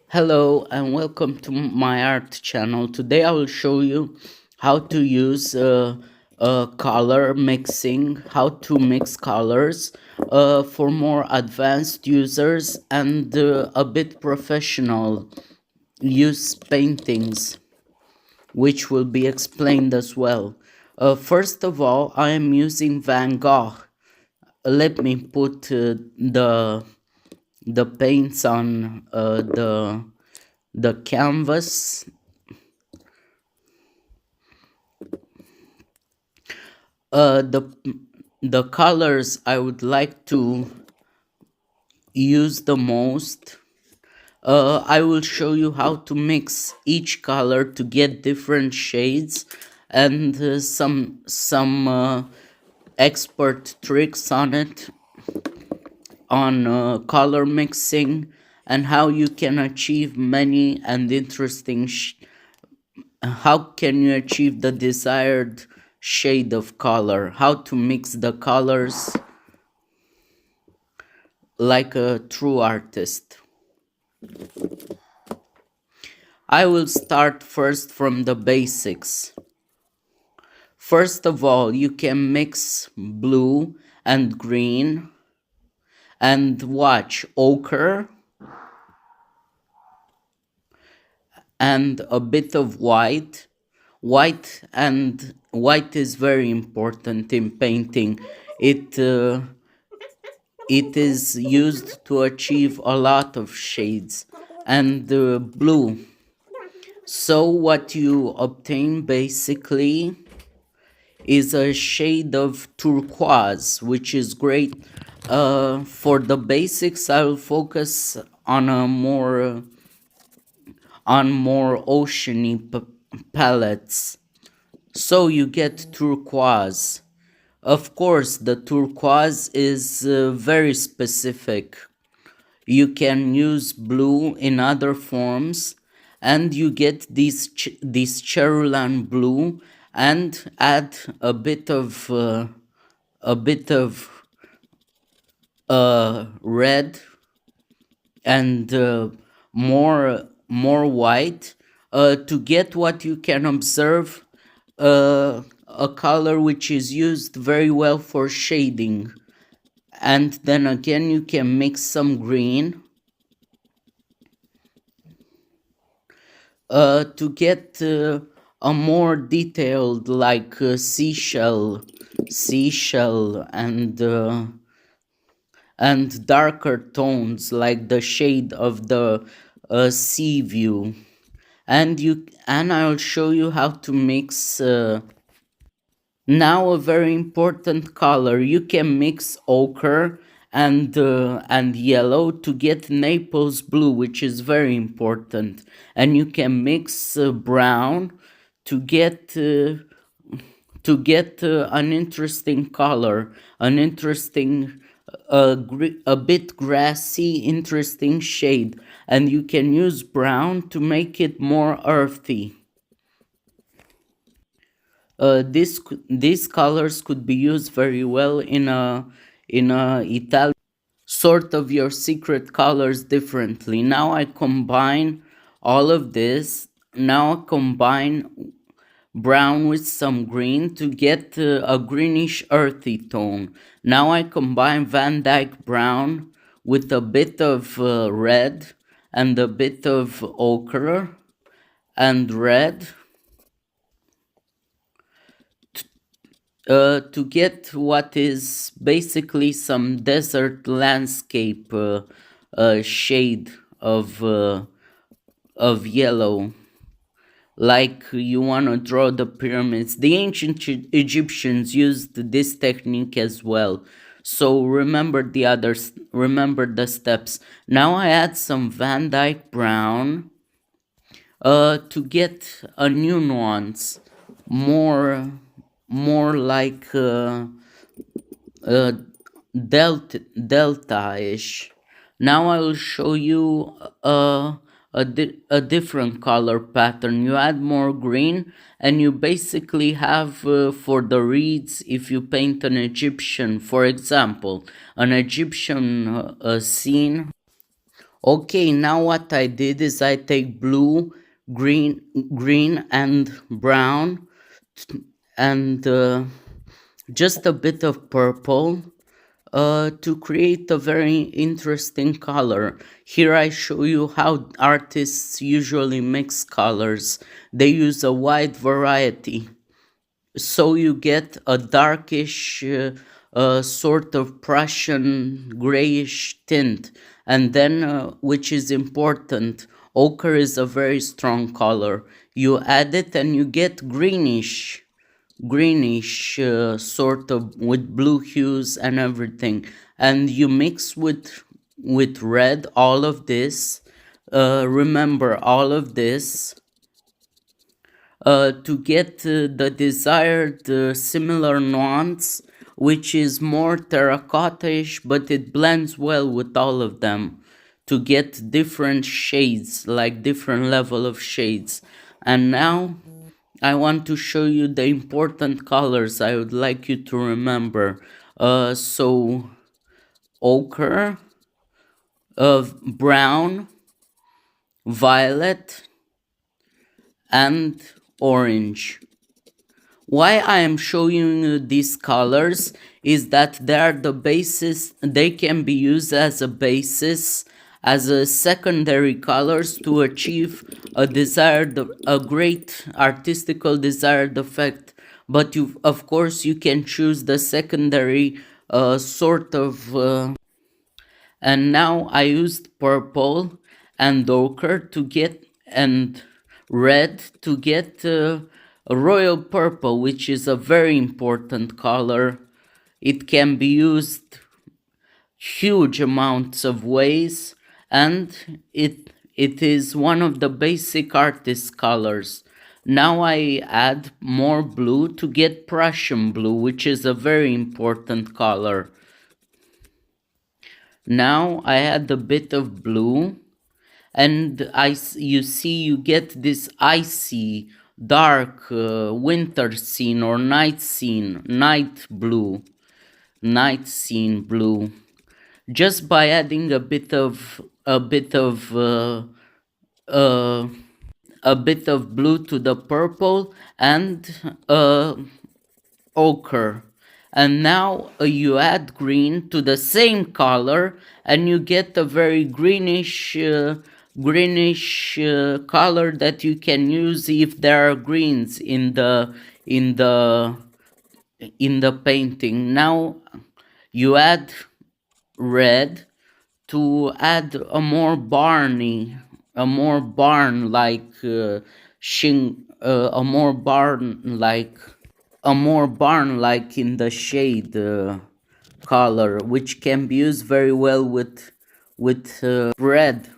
Hello and welcome to my art channel. Today I will show you how to use color mixing, how to mix colors for more advanced users and a bit professional use paintings, which will be explained as well. First of all, I am using Van Gogh. Let me put the paints on the canvas. The colors I would like to use the most. I will show you how to mix each color to get different shades and some expert tricks on it, on color mixing, and how you can achieve many and interesting how can you achieve the desired shade of color, how to mix the colors like a true artist. I will start first from the basics. First of all, you can mix blue and green and watch ochre and a bit of white. White is very important in painting. It is used to achieve a lot of shades, and blue. So what you obtain basically is a shade of turquoise, which is great. For the basics, I will focus on a more oceany palettes. So you get turquoise. Of course, the turquoise is very specific. You can use blue in other forms, and you get this cerulean blue, and add a bit of red and more white to get what you can observe, a color which is used very well for shading. And then again you can mix some green to get a more detailed, like seashell and darker tones like the shade of the sea view. And I'll show you how to mix now a very important color. You can mix ochre and yellow to get Naples blue, which is very important. And you can mix brown to get an interesting color, an interesting a bit grassy, interesting shade. And you can use brown to make it more earthy. These colors could be used very well in a Italian sort of your secret colors differently. Now I combine all of this. Now I combine brown with some green to get a greenish earthy tone. Now I combine Van Dyke brown with a bit of red and a bit of ochre and red to get what is basically some desert landscape shade of yellow, like you want to draw the pyramids. The ancient Egyptians used this technique as well. So remember the steps. Now I add some Van Dyke brown to get a new nuance, more like delta-ish. Now I will show you a different color pattern. You add more green, and you basically have for the reeds, if you paint an Egyptian, for example, an Egyptian scene Okay, now what I did is I take blue, green and brown, and just a bit of purple to create a very interesting color. Here I show you how artists usually mix colors. They use a wide variety. So you get a darkish sort of Prussian grayish tint. And then, which is important, ochre is a very strong color. You add it and you get greenish sort of with blue hues and everything. And you mix with red all of this. Remember all of this to get the desired similar nuance, which is more terracotta-ish, but it blends well with all of them to get different shades, like different level of shades. And now I want to show you the important colors I would like you to remember. So ochre, brown, violet, and orange. Why I am showing you these colors is that they are the basis, they can be used as a basis, as a secondary colors to achieve a great artistical desired effect. But of course, you can choose the secondary sort of and now I used purple and ochre to get and red to get a royal purple, which is a very important color. It can be used huge amounts of ways, and it is one of the basic artist colors. Now I add more blue to get Prussian blue, which is a very important color. Now I add a bit of blue, and you see you get this icy, dark winter scene or night scene, night scene blue, just by adding a bit of blue to the purple and ochre. And now you add green to the same color and you get a very greenish color that you can use if there are greens in the painting. Now you add red to add a more barn like in the shade color, which can be used very well with red.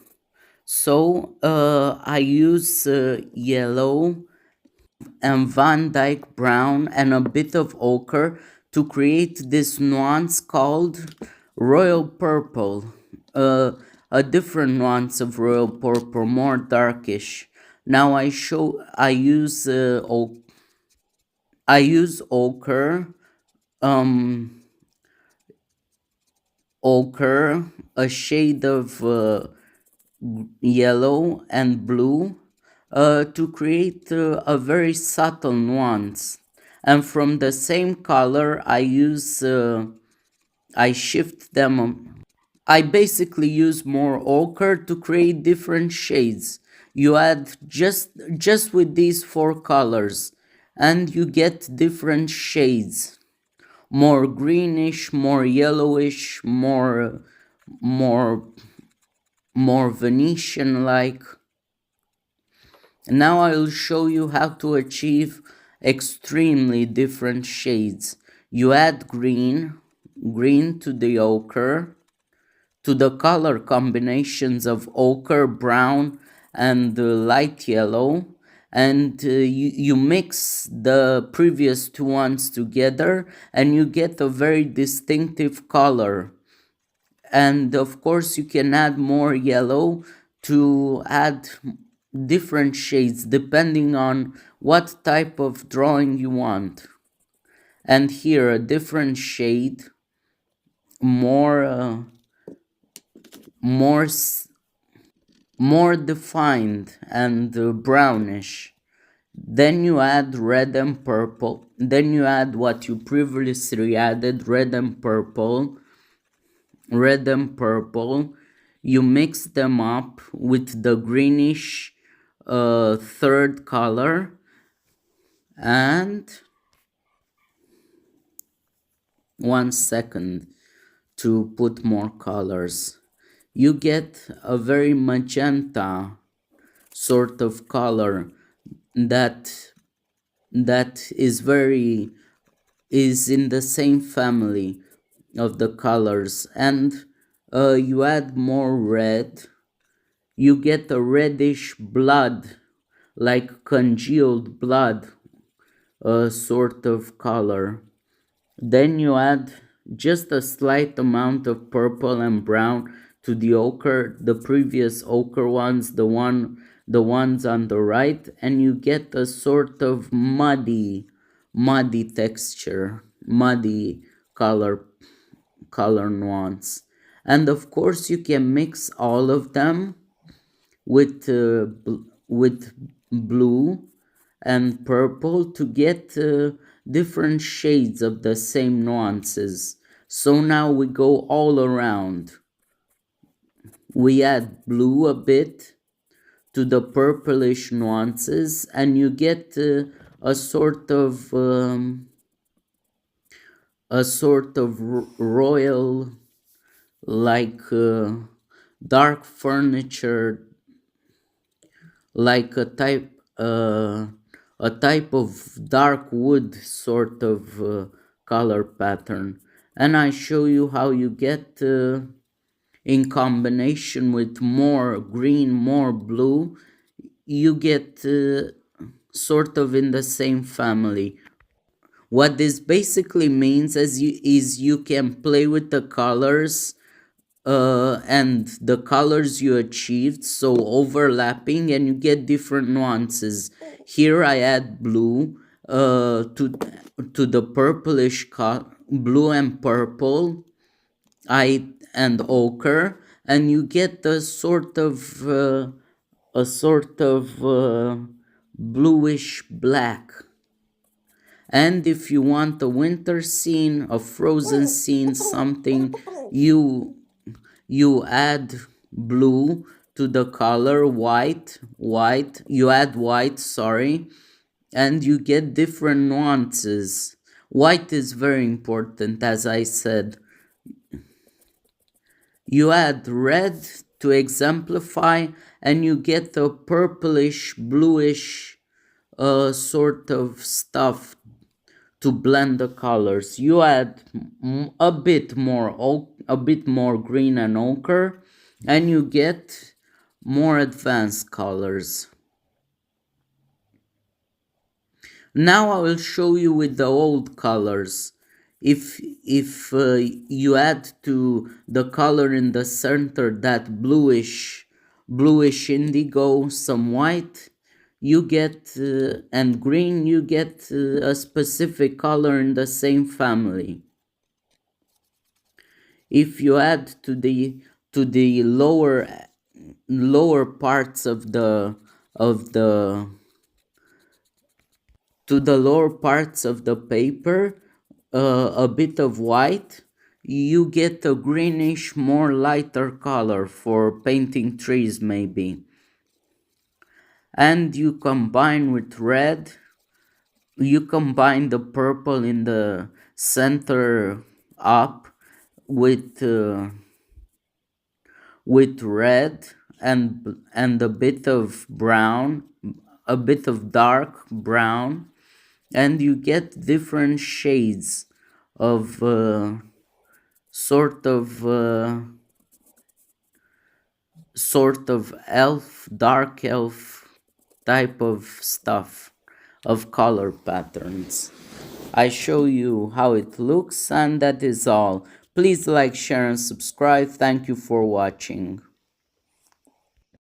So I use yellow and Van Dyke brown and a bit of ochre to create this nuance called royal purple. A different nuance of royal purple, more darkish. Now I use ochre, a shade of yellow and blue to create a very subtle nuance. And from the same color, I shift them. I basically use more ochre to create different shades. You add just with these four colors, and you get different shades. More greenish, more yellowish, more Venetian-like. Now I will show you how to achieve extremely different shades. You add green to the ochre, to the color combinations of ochre, brown, and light yellow, and you mix the previous two ones together and you get a very distinctive color. And of course you can add more yellow to add different shades depending on what type of drawing you want. And here a different shade, more more defined and brownish. Then you add red and purple. Then you add what you previously added, red and purple. Red and purple. You mix them up with the greenish third color, and 1 second to put more colors. You get a very magenta sort of color that is in the same family of the colors, and you add more red. You get a reddish blood, like congealed blood, sort of color. Then you add just a slight amount of purple and brown to the ochre, the previous ochre ones, the ones on the right, and you get a sort of muddy texture, muddy color nuance. And of course you can mix all of them with blue and purple to get different shades of the same nuances. So now we go all around. We add blue a bit to the purplish nuances, and you get a sort of royal, like dark furniture, like a type of dark wood sort of color pattern. And I show you how you get in combination with more green, more blue, you get sort of in the same family. What this basically means is you can play with the colors and the colors you achieved, so overlapping, and you get different nuances. Here I add blue to the purplish blue and purple, and ochre, and you get a sort of bluish black. And if you want a winter scene, a frozen scene, something, you add blue to the color white, you add white, sorry, and you get different nuances. White is very important, as I said. You add red to exemplify, and you get a purplish, bluish sort of stuff to blend the colors. You add a bit more green and ochre, and you get more advanced colors. Now I will show you with the old colors. If you add to the color in the center that bluish indigo, some white, you get and green, you get a specific color in the same family. If you add to the lower parts of the paper, a bit of white, you get a greenish, more lighter color for painting trees maybe. And you combine with red, you combine the purple in the center up with red and a bit of brown, a bit of dark brown, and you get different shades of sort of elf, dark elf type of stuff, of color patterns. I show you how it looks, and that is all. Please like, share, and subscribe. Thank you for watching.